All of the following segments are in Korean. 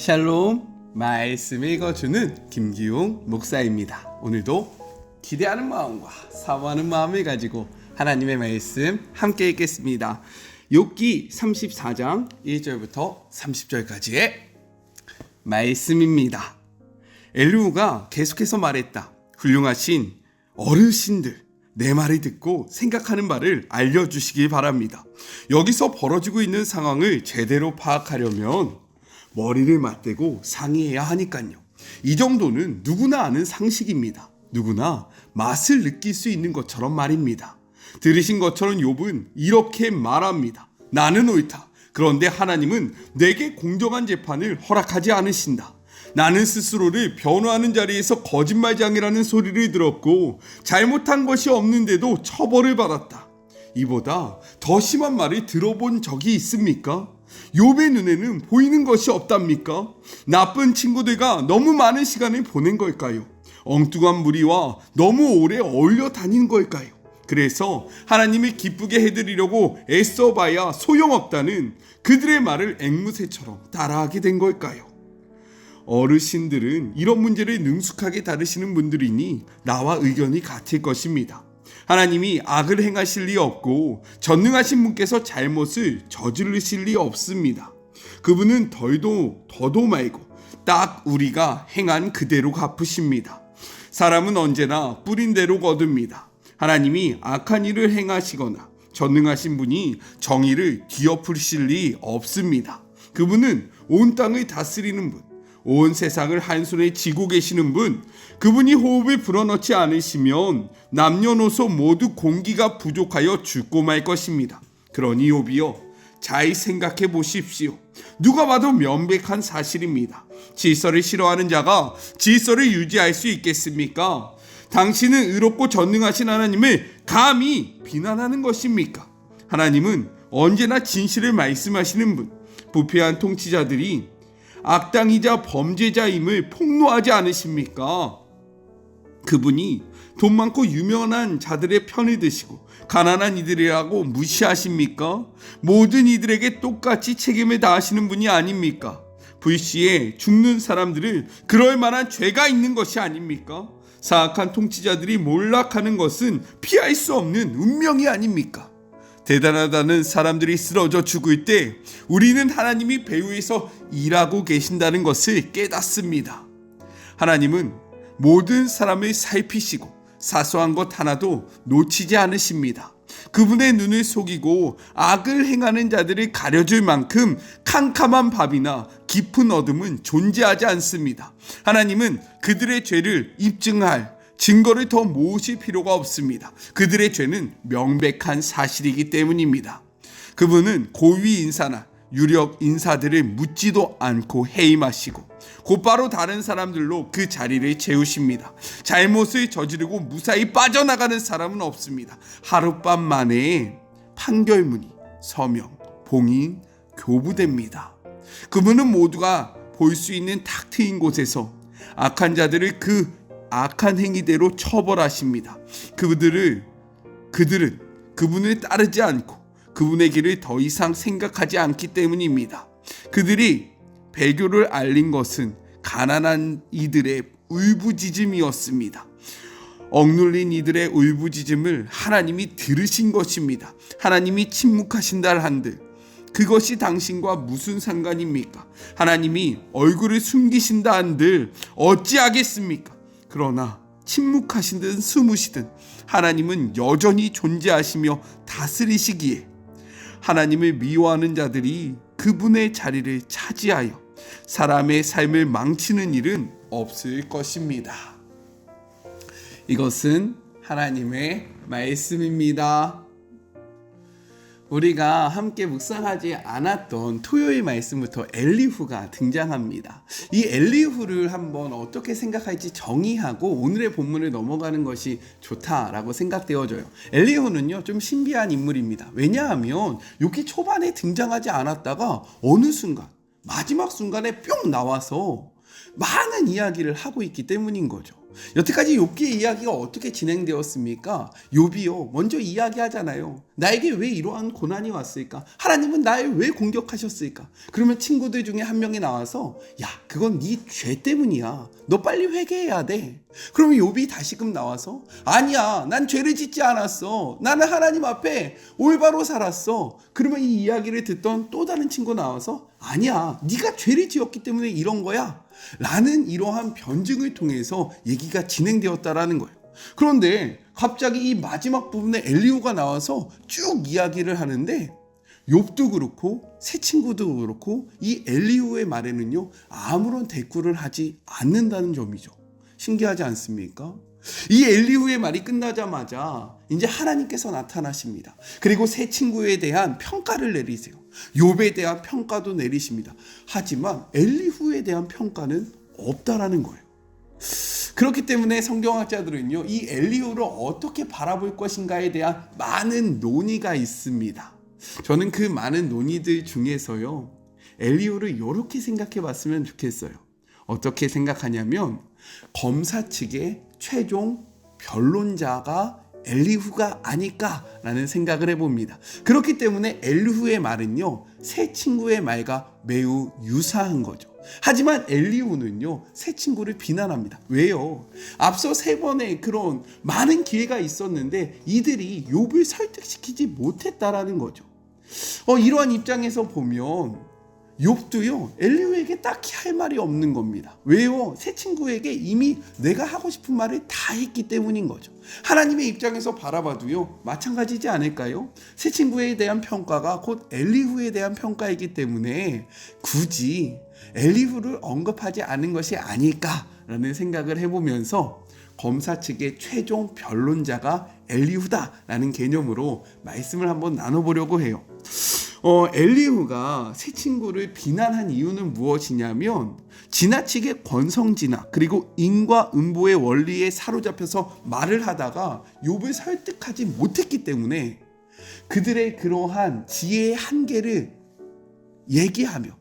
샬롬, 말씀 읽어주는 김기용 목사입니다. 오늘도 기대하는 마음과 사모하는 마음을 가지고 하나님의 말씀 함께 읽겠습니다. 욥기 34장 1절부터 30절까지의 말씀입니다. 엘리후가 계속해서 말했다. 훌륭하신 어르신들, 내 말을 듣고 생각하는 바를 알려주시길 바랍니다. 여기서 벌어지고 있는 상황을 제대로 파악하려면 머리를 맞대고 상의해야 하니까요. 이 정도는 누구나 아는 상식입니다. 누구나 맛을 느낄 수 있는 것처럼 말입니다. 들으신 것처럼 욥은 이렇게 말합니다. 나는 옳다. 그런데 하나님은 내게 공정한 재판을 허락하지 않으신다. 나는 스스로를 변호하는 자리에서 거짓말장이라는 소리를 들었고 잘못한 것이 없는데도 처벌을 받았다. 이보다 더 심한 말을 들어본 적이 있습니까? 욥의 눈에는 보이는 것이 없답니까? 나쁜 친구들과 너무 많은 시간을 보낸 걸까요? 엉뚱한 무리와 너무 오래 어울려 다닌 걸까요? 그래서 하나님을 기쁘게 해드리려고 애써봐야 소용없다는 그들의 말을 앵무새처럼 따라하게 된 걸까요? 어르신들은 이런 문제를 능숙하게 다루시는 분들이니 나와 의견이 같을 것입니다. 하나님이 악을 행하실 리 없고 전능하신 분께서 잘못을 저지르실 리 없습니다. 그분은 덜도 더도 말고 딱 우리가 행한 그대로 갚으십니다. 사람은 언제나 뿌린 대로 거둡니다. 하나님이 악한 일을 행하시거나 전능하신 분이 정의를 뒤엎으실 리 없습니다. 그분은 온 땅을 다스리는 분, 온 세상을 한 손에 쥐고 계시는 분, 그분이 호흡을 불어넣지 않으시면 남녀노소 모두 공기가 부족하여 죽고 말 것입니다. 그러니 욥이여, 잘 생각해 보십시오. 누가 봐도 명백한 사실입니다. 질서를 싫어하는 자가 질서를 유지할 수 있겠습니까? 당신은 의롭고 전능하신 하나님을 감히 비난하는 것입니까? 하나님은 언제나 진실을 말씀하시는 분, 부패한 통치자들이 악당이자 범죄자임을 폭로하지 않으십니까? 그분이 돈 많고 유명한 자들의 편을 드시고 가난한 이들이라고 무시하십니까? 모든 이들에게 똑같이 책임을 다하시는 분이 아닙니까? 불시에 죽는 사람들을 그럴 만한 죄가 있는 것이 아닙니까? 사악한 통치자들이 몰락하는 것은 피할 수 없는 운명이 아닙니까? 대단하다는 사람들이 쓰러져 죽을 때 우리는 하나님이 배후에서 일하고 계신다는 것을 깨닫습니다. 하나님은 모든 사람을 살피시고 사소한 것 하나도 놓치지 않으십니다. 그분의 눈을 속이고 악을 행하는 자들을 가려줄 만큼 캄캄한 밤이나 깊은 어둠은 존재하지 않습니다. 하나님은 그들의 죄를 입증할 증거를 더 모으실 필요가 없습니다. 그들의 죄는 명백한 사실이기 때문입니다. 그분은 고위 인사나 유력 인사들을 묻지도 않고 해임하시고 곧바로 다른 사람들로 그 자리를 채우십니다. 잘못을 저지르고 무사히 빠져나가는 사람은 없습니다. 하룻밤 만에 판결문이 서명, 봉인, 교부됩니다. 그분은 모두가 볼 수 있는 탁 트인 곳에서 악한 자들을 그 악한 행위대로 처벌하십니다. 그들은 그분을 따르지 않고 그분의 길을 더 이상 생각하지 않기 때문입니다. 그들이 배교를 알린 것은 가난한 이들의 울부짖음이었습니다. 억눌린 이들의 울부짖음을 하나님이 들으신 것입니다. 하나님이 침묵하신다 한들 그것이 당신과 무슨 상관입니까? 하나님이 얼굴을 숨기신다 한들 어찌하겠습니까? 그러나 침묵하시든 숨으시든 하나님은 여전히 존재하시며 다스리시기에 하나님을 미워하는 자들이 그분의 자리를 차지하여 사람의 삶을 망치는 일은 없을 것입니다. 이것은 하나님의 말씀입니다. 우리가 함께 묵상하지 않았던 토요일 말씀부터 엘리후가 등장합니다. 이 엘리후를 한번 어떻게 생각할지 정의하고 오늘의 본문을 넘어가는 것이 좋다라고 생각되어져요. 엘리후는요 좀 신비한 인물입니다. 왜냐하면 여기 초반에 등장하지 않았다가 어느 순간 마지막 순간에 뿅 나와서 많은 이야기를 하고 있기 때문인 거죠. 여태까지 욥기의 이야기가 어떻게 진행되었습니까? 욥이요, 먼저 이야기하잖아요. 나에게 왜 이러한 고난이 왔을까? 하나님은 나를 왜 공격하셨을까? 그러면 친구들 중에 한 명이 나와서 야, 그건 네 죄 때문이야. 너 빨리 회개해야 돼. 그러면 욥이 다시금 나와서 아니야, 난 죄를 짓지 않았어. 나는 하나님 앞에 올바로 살았어. 그러면 이 이야기를 듣던 또 다른 친구 나와서 아니야, 네가 죄를 지었기 때문에 이런 거야 라는 이러한 변증을 통해서 얘기가 진행되었다라는 거예요. 그런데 갑자기 이 마지막 부분에 엘리후가 나와서 쭉 이야기를 하는데 욥도 그렇고 새 친구도 그렇고 이 엘리후의 말에는요 아무런 대꾸를 하지 않는다는 점이죠. 신기하지 않습니까? 이 엘리후의 말이 끝나자마자 이제 하나님께서 나타나십니다. 그리고 새 친구에 대한 평가를 내리세요. 욥에 대한 평가도 내리십니다. 하지만 엘리후에 대한 평가는 없다라는 거예요. 그렇기 때문에 성경학자들은요, 이 엘리후를 어떻게 바라볼 것인가에 대한 많은 논의가 있습니다. 저는 그 많은 논의들 중에서요, 엘리후를 이렇게 생각해 봤으면 좋겠어요. 어떻게 생각하냐면 검사 측의 최종 변론자가 엘리후가 아닐까라는 생각을 해봅니다. 그렇기 때문에 엘리후의 말은요, 새 친구의 말과 매우 유사한 거죠. 하지만 엘리후는요, 새 친구를 비난합니다. 왜요? 앞서 세 번의 그런 많은 기회가 있었는데 이들이 욥을 설득시키지 못했다라는 거죠. 이러한 입장에서 보면 욥도요, 엘리후에게 딱히 할 말이 없는 겁니다. 왜요? 새 친구에게 이미 내가 하고 싶은 말을 다 했기 때문인 거죠. 하나님의 입장에서 바라봐도요, 마찬가지지 않을까요? 새 친구에 대한 평가가 곧 엘리후에 대한 평가이기 때문에 굳이 엘리후를 언급하지 않은 것이 아닐까라는 생각을 해보면서 검사 측의 최종 변론자가 엘리후다라는 개념으로 말씀을 한번 나눠보려고 해요. 엘리후가 새 친구를 비난한 이유는 무엇이냐면 지나치게 권성진화 그리고 인과응보의 원리에 사로잡혀서 말을 하다가 욥을 설득하지 못했기 때문에 그들의 그러한 지혜의 한계를 얘기하며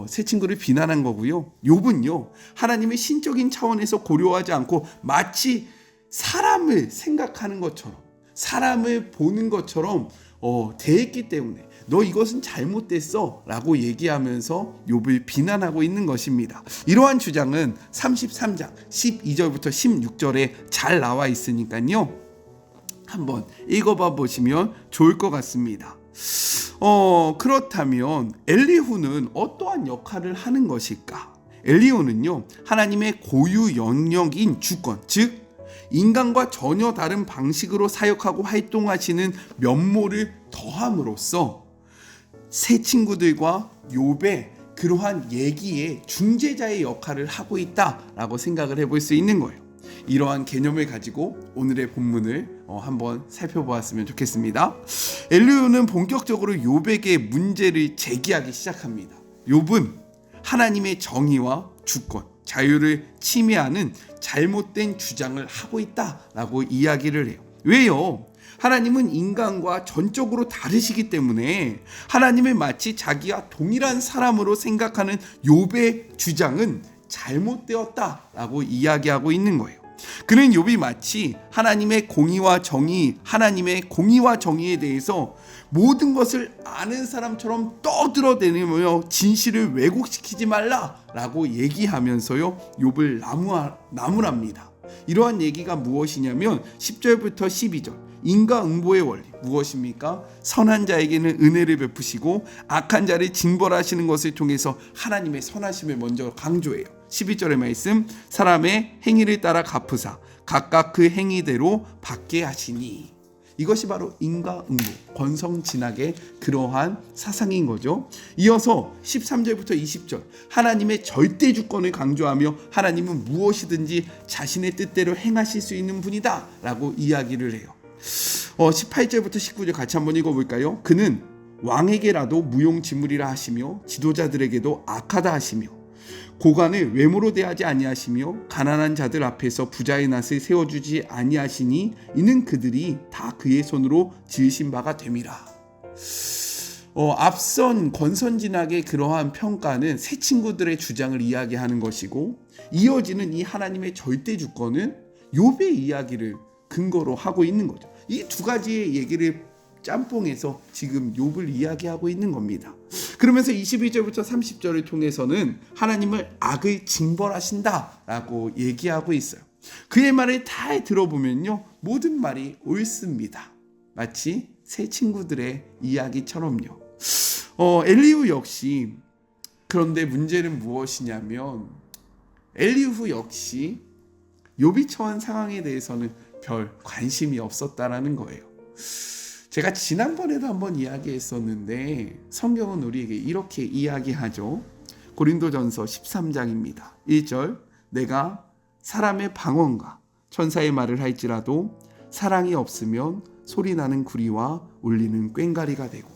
새 친구를 비난한 거고요. 욥은요, 하나님의 신적인 차원에서 고려하지 않고 마치 사람을 생각하는 것처럼, 사람을 보는 것처럼 대했기 때문에 너 이것은 잘못됐어 라고 얘기하면서 욥을 비난하고 있는 것입니다. 이러한 주장은 33장 12절부터 16절에 잘 나와 있으니까요, 한번 읽어봐 보시면 좋을 것 같습니다. 그렇다면 엘리후는 어떠한 역할을 하는 것일까? 엘리후는요, 하나님의 고유 영역인 주권, 즉 인간과 전혀 다른 방식으로 사역하고 활동하시는 면모를 더함으로써 새 친구들과 욥의 그러한 얘기의 중재자의 역할을 하고 있다라고 생각을 해볼 수 있는 거예요. 이러한 개념을 가지고 오늘의 본문을 한번 살펴보았으면 좋겠습니다. 엘리후는 본격적으로 욥에게 문제를 제기하기 시작합니다. 욥은 하나님의 정의와 주권, 자유를 침해하는 잘못된 주장을 하고 있다라고 이야기를 해요. 왜요? 하나님은 인간과 전적으로 다르시기 때문에 하나님을 마치 자기와 동일한 사람으로 생각하는 욥의 주장은 잘못되었다라고 이야기하고 있는 거예요. 그는 욥이 마치 하나님의 공의와 정의에 대해서 모든 것을 아는 사람처럼 떠들어대며 진실을 왜곡시키지 말라라고 얘기하면서요, 욥을 나무랍니다. 이러한 얘기가 무엇이냐면 10절부터 12절 인과응보의 원리 무엇입니까? 선한 자에게는 은혜를 베푸시고 악한 자를 징벌하시는 것을 통해서 하나님의 선하심을 먼저 강조해요. 12절의 말씀, 사람의 행위를 따라 갚으사 각각 그 행위대로 받게 하시니. 이것이 바로 인과응보, 권성진학의 그러한 사상인 거죠. 이어서 13절부터 20절 하나님의 절대 주권을 강조하며 하나님은 무엇이든지 자신의 뜻대로 행하실 수 있는 분이다 라고 이야기를 해요. 18절부터 19절 같이 한번 읽어볼까요? 그는 왕에게라도 무용지물이라 하시며 지도자들에게도 악하다 하시며 고관을 외모로 대하지 아니하시며 가난한 자들 앞에서 부자의 낯을 세워주지 아니하시니 이는 그들이 다 그의 손으로 지으신 바가 됨이라. 앞선 권선진학의 그러한 평가는 새 친구들의 주장을 이야기하는 것이고, 이어지는 이 하나님의 절대 주권은 욥의 이야기를 근거로 하고 있는 거죠. 이 두 가지의 얘기를 짬뽕해서 지금 욥을 이야기하고 있는 겁니다. 그러면서 22절부터 30절을 통해서는 하나님을 악을 징벌하신다라고 얘기하고 있어요. 그의 말을 다 들어보면요, 모든 말이 옳습니다. 마치 새 친구들의 이야기처럼요. 엘리후 역시, 그런데 문제는 무엇이냐면 엘리후 역시 욥이 처한 상황에 대해서는 별 관심이 없었다라는 거예요. 제가 지난번에도 한번 이야기했었는데 성경은 우리에게 이렇게 이야기하죠. 고린도전서 13장입니다. 1절, 내가 사람의 방언과 천사의 말을 할지라도 사랑이 없으면 소리나는 구리와 울리는 꽹과리가 되고,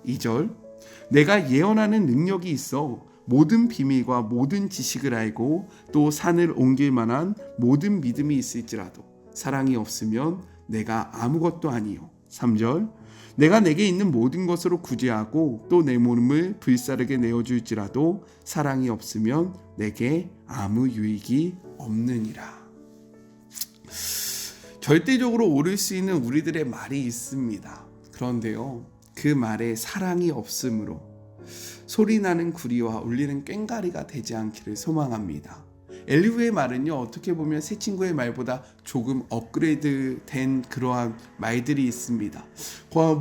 2절, 내가 예언하는 능력이 있어 모든 비밀과 모든 지식을 알고 또 산을 옮길 만한 모든 믿음이 있을지라도 사랑이 없으면 내가 아무것도 아니요. 3절, 내가 내게 있는 모든 것으로 구제하고 또 내 몸을 불사르게 내어줄지라도 사랑이 없으면 내게 아무 유익이 없느니라. 절대적으로 옳을 수 있는 우리들의 말이 있습니다. 그런데요, 그 말에 사랑이 없으므로 소리나는 구리와 울리는 꽹과리가 되지 않기를 소망합니다. 엘리후의 말은요, 어떻게 보면 새 친구의 말보다 조금 업그레이드 된 그러한 말들이 있습니다.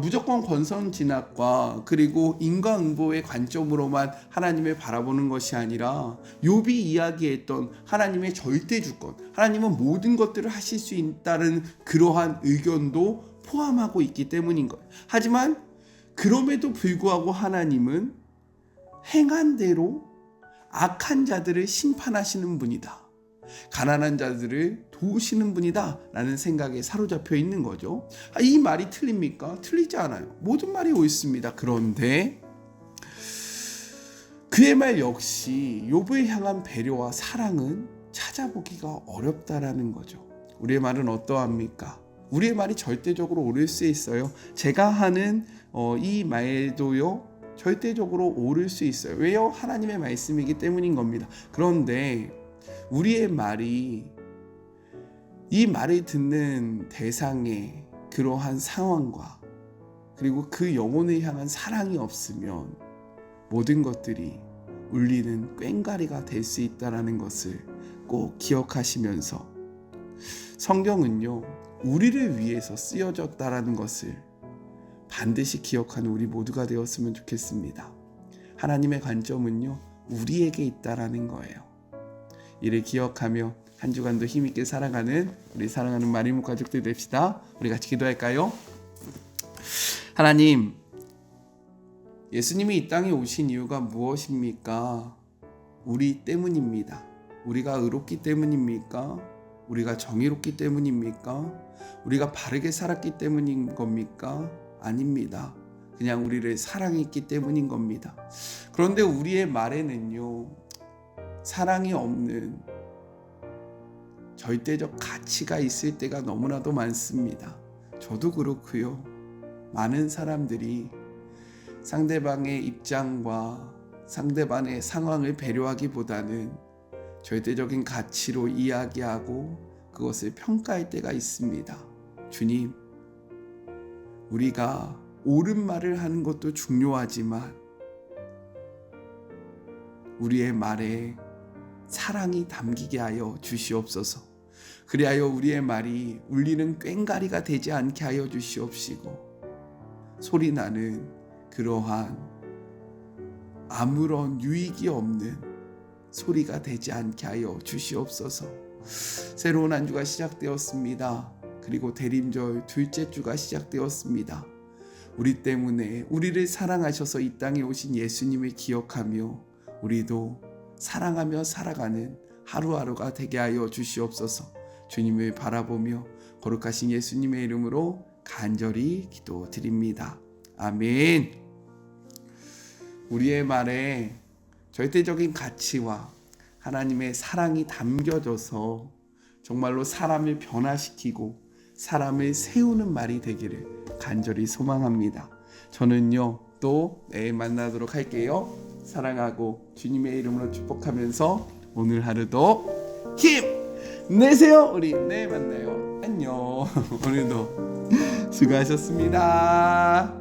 무조건 권선진학과 그리고 인과응보의 관점으로만 하나님을 바라보는 것이 아니라 욥이 이야기했던 하나님의 절대주권, 하나님은 모든 것들을 하실 수 있다는 그러한 의견도 포함하고 있기 때문인 거예요. 하지만 그럼에도 불구하고 하나님은 행한 대로 악한 자들을 심판하시는 분이다, 가난한 자들을 도우시는 분이다 라는 생각에 사로잡혀 있는 거죠. 이 말이 틀립니까? 틀리지 않아요. 모든 말이 옳습니다. 그런데 그의 말 역시 욥을 향한 배려와 사랑은 찾아보기가 어렵다라는 거죠. 우리의 말은 어떠합니까? 우리의 말이 절대적으로 옳을 수 있어요. 제가 하는 이 말도요, 절대적으로 옳을 수 있어요. 왜요? 하나님의 말씀이기 때문인 겁니다. 그런데 우리의 말이 이 말을 듣는 대상의 그러한 상황과 그리고 그 영혼을 향한 사랑이 없으면 모든 것들이 울리는 꽹과리가 될 수 있다는 것을 꼭 기억하시면서, 성경은요, 우리를 위해서 쓰여졌다라는 것을 반드시 기억하는 우리 모두가 되었으면 좋겠습니다. 하나님의 관점은요, 우리에게 있다라는 거예요. 이를 기억하며 한 주간도 힘있게 살아가는 우리 사랑하는 마리모 가족들 됩시다. 우리 같이 기도할까요? 하나님, 예수님이 이 땅에 오신 이유가 무엇입니까? 우리 때문입니다. 우리가 의롭기 때문입니까? 우리가 정의롭기 때문입니까? 우리가 바르게 살았기 때문인 겁니까? 아닙니다. 그냥 우리를 사랑했기 때문인 겁니다. 그런데 우리의 말에는요, 사랑이 없는 절대적 가치가 있을 때가 너무나도 많습니다. 저도 그렇고요. 많은 사람들이 상대방의 입장과 상대방의 상황을 배려하기보다는 절대적인 가치로 이야기하고 그것을 평가할 때가 있습니다. 주님, 우리가 옳은 말을 하는 것도 중요하지만 우리의 말에 사랑이 담기게 하여 주시옵소서. 그리하여 우리의 말이 울리는 꽹과리가 되지 않게 하여 주시옵시고, 소리나는 그러한 아무런 유익이 없는 소리가 되지 않게 하여 주시옵소서. 새로운 한 주가 시작되었습니다. 그리고 대림절 둘째 주가 시작되었습니다. 우리 때문에 우리를 사랑하셔서 이 땅에 오신 예수님을 기억하며 우리도 사랑하며 살아가는 하루하루가 되게 하여 주시옵소서. 주님을 바라보며 거룩하신 예수님의 이름으로 간절히 기도드립니다. 아멘. 우리의 말에 절대적인 가치와 하나님의 사랑이 담겨져서 정말로 사람을 변화시키고 사람을 세우는 말이 되기를 간절히 소망합니다. 저는요, 또 내일 만나도록 할게요. 사랑하고 주님의 이름으로 축복하면서 오늘 하루도 힘 내세요. 우리 내일 만나요. 안녕. 오늘도 수고하셨습니다.